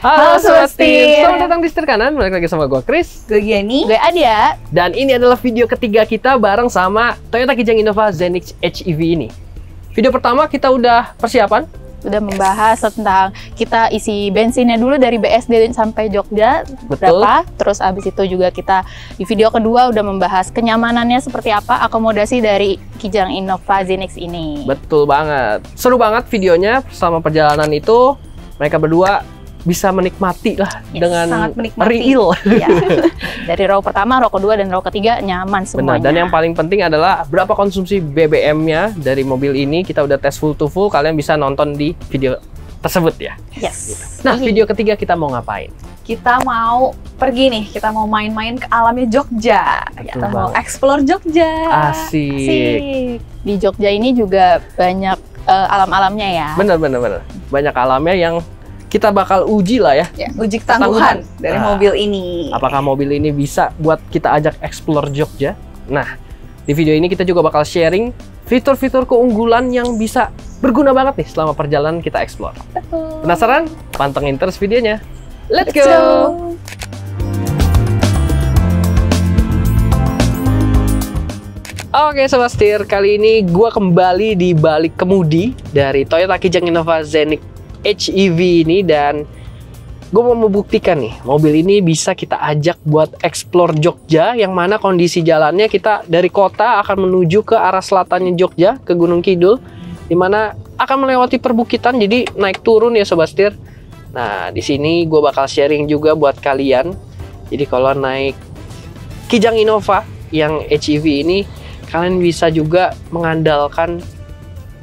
Halo Sobat Setir, selamat datang di Setir Kanan. Balik lagi sama gue Chris, gue Giani, gue Adia. dan ini adalah video ketiga kita bareng sama Toyota Kijang Innova Zenix HEV ini. Video pertama kita udah persiapan, Udah membahas tentang kita isi bensinnya dulu dari BSD sampai Jogja berapa. Terus abis itu juga kita di video kedua udah membahas kenyamanannya seperti apa, akomodasi dari Kijang Innova Zenix ini. betul banget. Seru banget videonya. Selama perjalanan itu mereka berdua bisa menikmati lah dengan sangat menikmati. real. Ya. Dari row pertama, row kedua, dan row ketiga nyaman semuanya. Benar, dan yang paling penting adalah berapa konsumsi BBM-nya dari mobil ini. Kita udah tes full to full, kalian bisa nonton di video tersebut ya. Yes. Nah, video ketiga kita mau ngapain? Kita mau pergi nih, kita mau main-main ke alamnya Jogja. Kita mau banget. explore Jogja. Asik. Di Jogja ini juga banyak alam-alamnya ya. Bener. Banyak alamnya yang kita bakal uji lah ya. Ya, uji ketangguhan dari Nah, mobil ini. Apakah mobil ini bisa buat kita ajak explore Jogja? Nah, di video ini kita juga bakal sharing fitur-fitur keunggulan yang bisa berguna banget nih selama perjalanan kita explore. Betul. Penasaran? Pantengin terus videonya. Let's Let's go! go. Oke Sobat Setir, kali ini gua kembali di balik kemudi dari Toyota Kijang Innova Zenix HEV ini, dan gue mau membuktikan nih mobil ini bisa kita ajak buat explore Jogja, yang mana kondisi jalannya kita dari kota akan menuju ke arah selatannya Jogja, ke Gunung Kidul, dimana akan melewati perbukitan, jadi naik turun ya Sobat Setir. Nah, di sini gue bakal sharing juga buat kalian. Jadi kalau naik Kijang Innova yang HEV ini, kalian bisa juga mengandalkan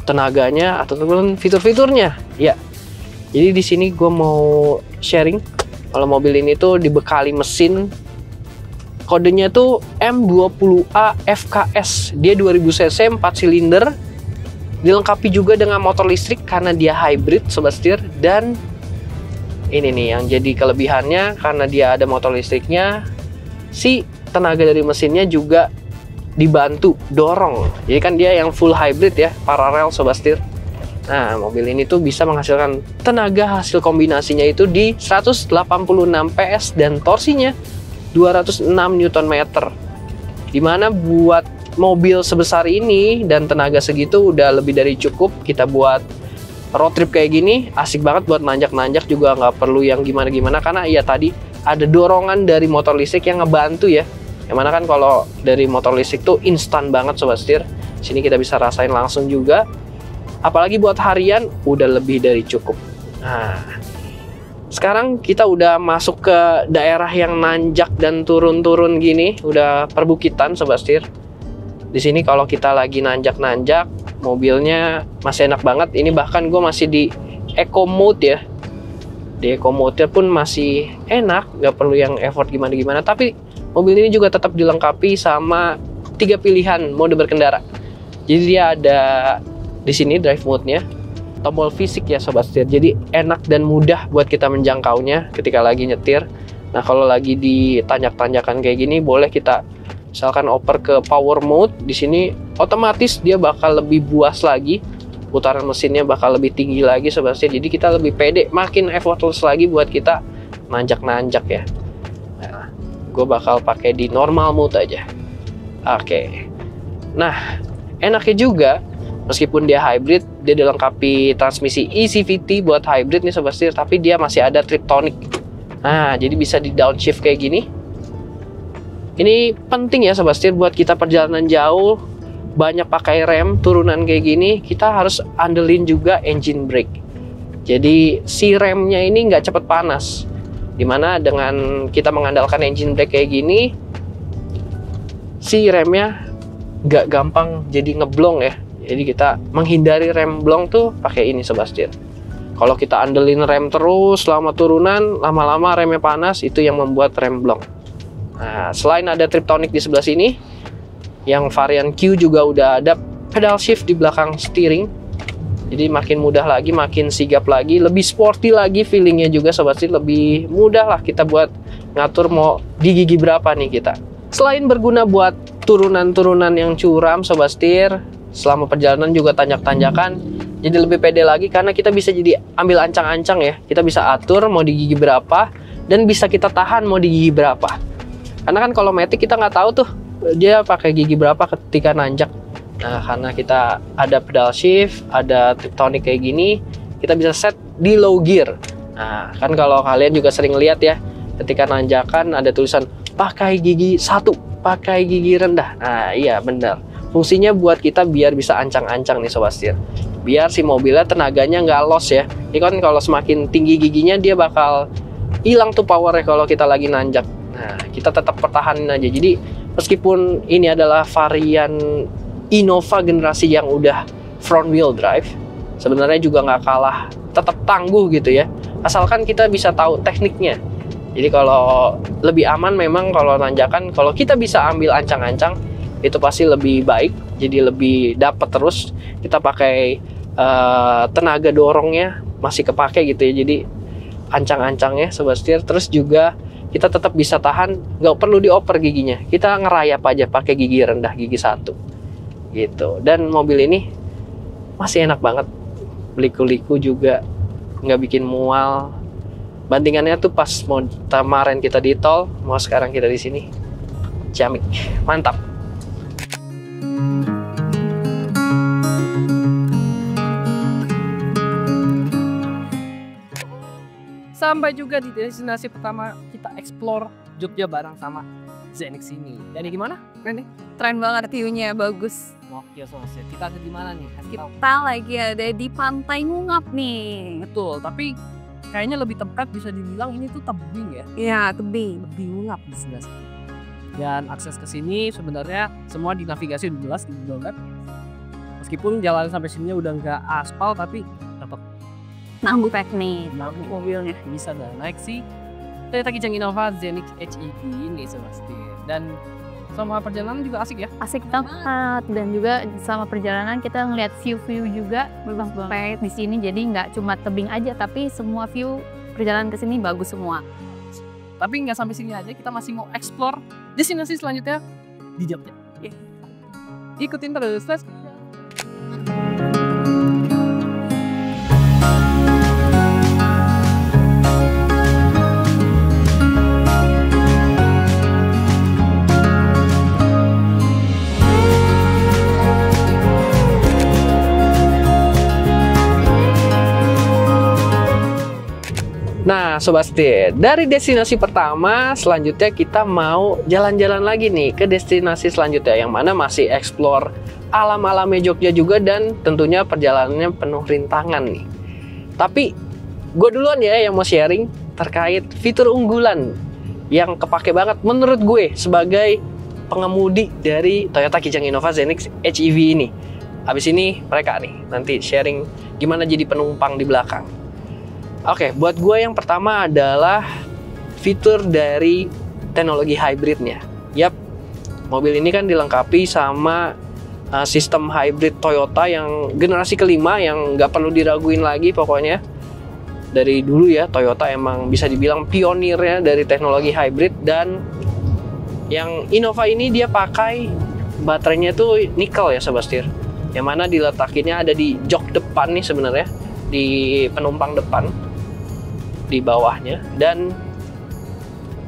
tenaganya ataupun fitur-fiturnya. Ya. Jadi di sini gue mau sharing kalau mobil ini tuh dibekali mesin kodenya tuh M20A FKS. Dia 2000 cc 4 silinder. Dilengkapi juga dengan motor listrik karena dia hybrid Sobat Setir, dan ini nih yang jadi kelebihannya, karena dia ada motor listriknya, si tenaga dari mesinnya juga dibantu dorong. Jadi kan dia yang full hybrid ya, paralel Sobat Setir. Nah, mobil ini tuh bisa menghasilkan tenaga hasil kombinasinya itu di 186 PS dan torsinya 206 Nm. Dimana buat mobil sebesar ini dan tenaga segitu udah lebih dari cukup kita buat road trip kayak gini. Asik banget buat nanjak-nanjak juga, nggak perlu yang gimana-gimana, karena ya tadi ada dorongan dari motor listrik yang ngebantu ya. Yang mana kan kalau dari motor listrik tuh instan banget Sobat Setir. Sini kita bisa rasain langsung juga. Apalagi buat harian udah lebih dari cukup. Nah, sekarang kita udah masuk ke daerah yang nanjak dan turun-turun gini, udah perbukitan Sobat Setir. Di sini kalau kita lagi nanjak-nanjak, mobilnya masih enak banget. Ini bahkan gue masih di eco mode ya. Di eco mode pun masih enak, nggak perlu yang effort gimana-gimana. Tapi mobil ini juga tetap dilengkapi sama 3 pilihan mode berkendara. Jadi dia ada di sini drive mode-nya, tombol fisik ya Sobat Setir. Jadi enak dan mudah buat kita menjangkaunya ketika lagi nyetir. Nah, kalau lagi di tanjak-tanjakan kayak gini, boleh kita misalkan oper ke power mode. Di sini otomatis dia bakal lebih buas lagi, putaran mesinnya bakal lebih tinggi lagi Sobat Setir. Jadi kita lebih pede, makin effortless lagi buat kita nanjak-nanjak ya. Nah, gue bakal pakai di normal mode aja. Oke. Nah, enaknya juga meskipun dia hybrid, dia dilengkapi transmisi eCVT buat hybrid nih Sobat Setir, tapi dia masih ada Triptonic. Nah, jadi bisa di downshift kayak gini. Ini penting ya Sobat Setir buat kita perjalanan jauh, banyak pakai rem, turunan kayak gini, kita harus andelin juga engine brake. Jadi si remnya ini nggak cepet panas. Dimana dengan kita mengandalkan engine brake kayak gini, si remnya nggak gampang jadi ngeblong ya. Jadi kita menghindari rem blong tuh pakai ini Sobat Setir. Kalau kita andelin rem terus selama turunan, lama-lama remnya panas, itu yang membuat rem blong. Nah, selain ada Triptonic di sebelah sini, yang varian Q juga udah ada pedal shift di belakang steering. Jadi makin mudah lagi, makin sigap lagi, lebih sporty lagi feelingnya juga Sobat Setir. Lebih mudah lah kita buat ngatur mau di gigi berapa nih kita. Selain berguna buat turunan-turunan yang curam Sobat Setir, selama perjalanan juga tanjak-tanjakan, jadi lebih pede lagi karena kita bisa jadi ambil ancang-ancang ya. Kita bisa atur mau di gigi berapa dan bisa kita tahan mau di gigi berapa. Karena kan kalau Matic kita nggak tahu tuh dia pakai gigi berapa ketika nanjak. Nah, karena kita ada pedal shift, ada Tiptronic kayak gini, kita bisa set di low gear. Nah, kan kalau kalian juga sering lihat ya, ketika nanjakan ada tulisan pakai gigi 1, pakai gigi rendah. Nah, iya benar. Fungsinya buat kita biar bisa ancang-ancang nih Sobat Setir. Biar si mobilnya tenaganya nggak loss ya. Ini kan kalau semakin tinggi giginya dia bakal hilang tuh powernya kalau kita lagi nanjak. Nah, kita tetap pertahanin aja. Jadi meskipun ini adalah varian Innova generasi yang udah front wheel drive, sebenarnya juga nggak kalah, tetap tangguh gitu ya. Asalkan kita bisa tahu tekniknya. Jadi kalau lebih aman memang kalau nanjakan, kalau kita bisa ambil ancang-ancang, itu pasti lebih baik. Jadi lebih dapat terus. Kita pakai tenaga dorongnya masih kepake gitu ya. Jadi ancang-ancangnya Sobat Setir. Terus juga kita tetap bisa tahan, nggak perlu dioper giginya. Kita ngerayap aja pakai gigi rendah, gigi 1 gitu. Dan mobil ini masih enak banget, liku-liku juga, nggak bikin mual. Bandingannya tuh pas mau kemarin kita di tol, mau sekarang kita di sini, ciamik, mantap. Sampai juga di destinasi pertama kita explore Jogja bareng sama Zenix ini. Jadi gimana? Keren nih? Keren banget, view-nya bagus. Oke, Sobat Setir. Kita ada di mana nih? Kita lagi ada di Pantai Ngungap nih. Betul, tapi kayaknya lebih tepat bisa dibilang ini tuh tebing ya. Iya, tebing. Lebih Ngungap di sebelah sini. Dan akses ke sini sebenarnya semua dinavigasi udah jelas di Google Maps. Meskipun jalan sampai sini udah nggak aspal, tapi tetap Nanggu nih, nanggu mobilnya. bisa dah naik sih Toyota Kijang Innova Zenix HEV ini Sobat Setir. Dan sama perjalanan juga asik ya. Asik banget, dan juga sama perjalanan kita ngeliat view-view juga bagus banget di sini. Jadi nggak cuma tebing aja, tapi semua view perjalanan ke sini bagus semua. Tapi nggak sampai sini aja, kita masih mau explore destinasi selanjutnya di Jogja. Ikutin terus. Nah Sobat Setir, dari destinasi pertama selanjutnya kita mau jalan-jalan lagi nih ke destinasi selanjutnya, yang mana masih explore alam-alamnya Jogja juga, dan tentunya perjalanannya penuh rintangan nih. Tapi gue duluan ya yang mau sharing terkait fitur unggulan yang kepake banget menurut gue sebagai pengemudi dari Toyota Kijang Innova Zenix HEV ini. Habis ini mereka nih nanti sharing gimana jadi penumpang di belakang. Oke, buat gue yang pertama adalah fitur dari teknologi hybridnya. Yap, mobil ini kan dilengkapi sama sistem hybrid Toyota yang generasi kelima, yang nggak perlu diraguin lagi pokoknya. Dari dulu ya, Toyota emang bisa dibilang pionirnya dari teknologi hybrid. Dan yang Innova ini dia pakai baterainya tuh nikel ya Sobat Setir, yang mana diletakinnya ada di jok depan nih sebenarnya, di penumpang depan di bawahnya. Dan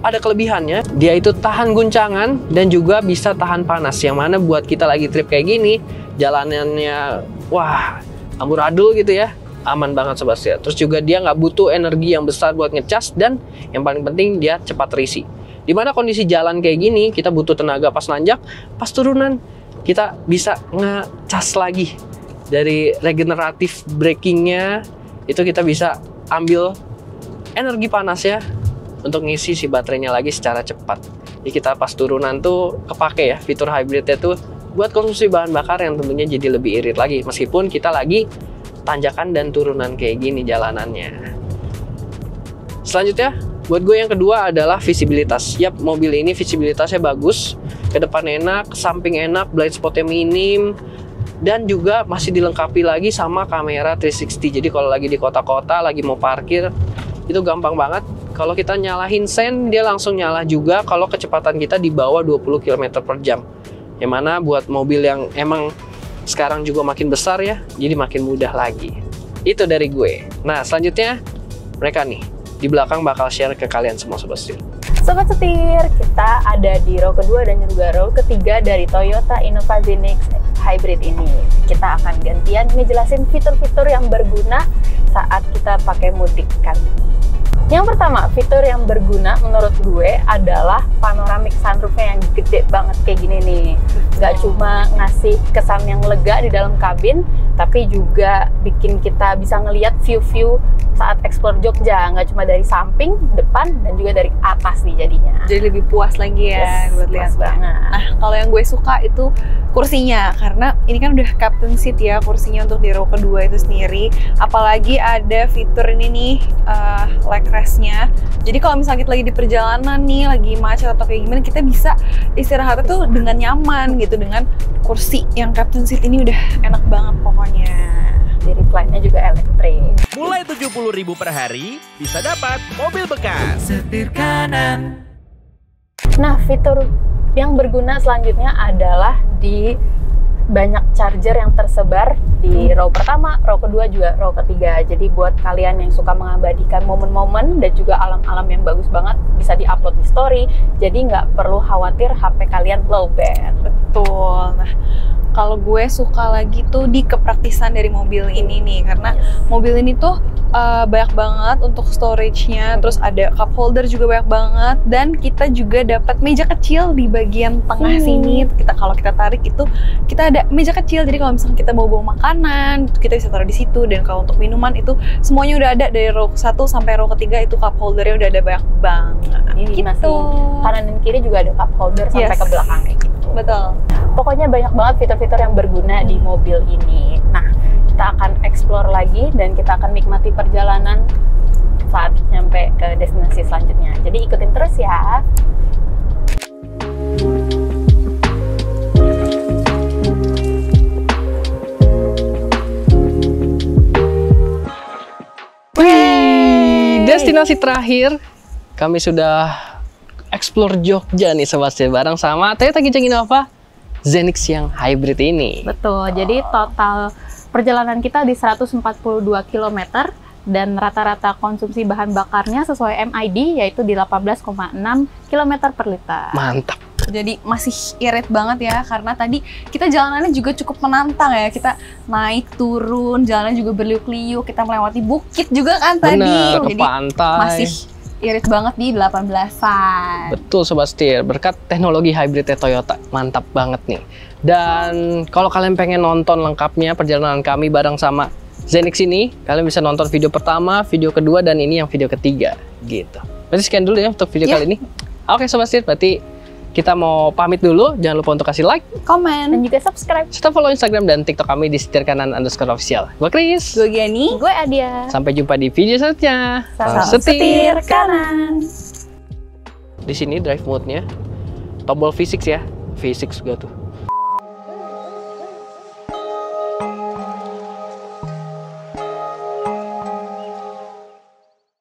ada kelebihannya, dia itu tahan guncangan dan juga bisa tahan panas, yang mana buat kita lagi trip kayak gini, jalanannya wah amburadul gitu ya, aman banget Sobat Setir. Terus juga dia nggak butuh energi yang besar buat ngecas, dan yang paling penting dia cepat terisi. Dimana kondisi jalan kayak gini kita butuh tenaga pas nanjak, pas turunan kita bisa ngecas lagi. Dari regeneratif brakingnya itu kita bisa ambil energi panas ya untuk ngisi si baterainya lagi secara cepat. Jadi kita pas turunan tuh kepake ya fitur hybridnya tuh buat konsumsi bahan bakar yang tentunya jadi lebih irit lagi, meskipun kita lagi tanjakan dan turunan kayak gini jalanannya. Selanjutnya buat gue yang kedua adalah visibilitas. Yap, mobil ini visibilitasnya bagus, ke depan enak, ke samping enak, blind spotnya minim, dan juga masih dilengkapi lagi sama kamera 360. Jadi kalau lagi di kota-kota, lagi mau parkir, itu gampang banget. Kalau kita nyalahin sen, dia langsung nyala juga kalau kecepatan kita di bawah 20 km per jam. Yang mana buat mobil yang emang sekarang juga makin besar ya, jadi makin mudah lagi. Itu dari gue. Nah, selanjutnya mereka nih di belakang bakal share ke kalian semua Sobat Setir. Sobat Setir, kita ada di row kedua dan juga row ketiga dari Toyota Innova Zenix Hybrid ini. Kita akan gantian ngejelasin fitur-fitur yang berguna saat kita pakai mudik kali ini. Yang pertama, fitur yang berguna menurut gue adalah panoramic sunroofnya yang gede banget kayak gini nih. Gak cuma ngasih kesan yang lega di dalam kabin, tapi juga bikin kita bisa ngelihat view-view saat explore Jogja. Nggak cuma dari samping, depan, dan juga dari atas nih jadinya. Jadi lebih puas lagi ya buat lihat banget. Nah, kalau yang gue suka itu kursinya, karena ini kan udah captain seat ya kursinya untuk di row kedua itu sendiri. Apalagi ada fitur ini nih, leg rest-nya. Jadi kalau misalnya kita lagi di perjalanan nih, lagi macet atau kayak gimana, kita bisa istirahatnya tuh dengan nyaman gitu, dengan kursi yang captain seat ini udah enak banget pokoknya. Jadi recline-nya juga elektrik. Mulai 70.000 per hari bisa dapat mobil bekas. Setir kanan. Nah, fitur yang berguna selanjutnya adalah di banyak charger yang tersebar di row pertama, row kedua, juga row ketiga. Jadi buat kalian yang suka mengabadikan momen-momen dan juga alam-alam yang bagus banget, bisa di-upload di story. Jadi nggak perlu khawatir HP kalian low bat. Betul. Nah, kalau gue suka lagi tuh di kepraktisan dari mobil ini nih, karena mobil ini tuh banyak banget untuk storage-nya, terus ada cup holder juga banyak banget, dan kita juga dapat meja kecil di bagian tengah sini. Kalau kita tarik itu kita ada meja kecil, jadi kalau misalnya kita bawa makanan, kita bisa taruh di situ. Dan kalau untuk minuman itu semuanya udah ada, dari row 1 sampai row ketiga itu cup holdernya udah ada banyak banget. Ini gitu. masih kanan dan kiri juga ada cup holder sampai ke belakang kayak gitu. Betul. Pokoknya banyak banget fitur-fitur yang berguna di mobil ini. Nah, kita akan explore lagi dan kita akan nikmati perjalanan saat nyampe ke destinasi selanjutnya. Jadi ikutin terus ya. Destinasi terakhir, kami sudah explore Jogja nih Sobat Setir, bareng sama Toyota Kijang Innova Zenix yang hybrid ini. Betul, jadi total perjalanan kita di 142 km dan rata-rata konsumsi bahan bakarnya sesuai MID yaitu di 18,6 km per liter. Mantap. Jadi masih irit banget ya, karena tadi kita jalanannya juga cukup menantang ya. Kita naik turun, jalannya juga berliuk-liuk, kita melewati bukit juga kan tadi. Bener, ke jadi pantai. masih irit banget di 18-an. Betul Sobat Setir, berkat teknologi hybridnya Toyota, mantap banget nih. Dan kalau kalian pengen nonton lengkapnya perjalanan kami bareng sama Zenix ini, kalian bisa nonton video pertama, video kedua, dan ini yang video ketiga gitu. Berarti sekian dulu ya untuk video kali ini. Oke Sobat Setir, berarti kita mau pamit dulu. Jangan lupa untuk kasih like, komen, dan juga subscribe. serta follow Instagram dan TikTok kami di setirkanan_official. Gue Chris. gue Giani. Gue Adia. Sampai jumpa di video selanjutnya. Salam Setir kanan. Di sini drive mode-nya tombol V6 ya. V6 juga tuh.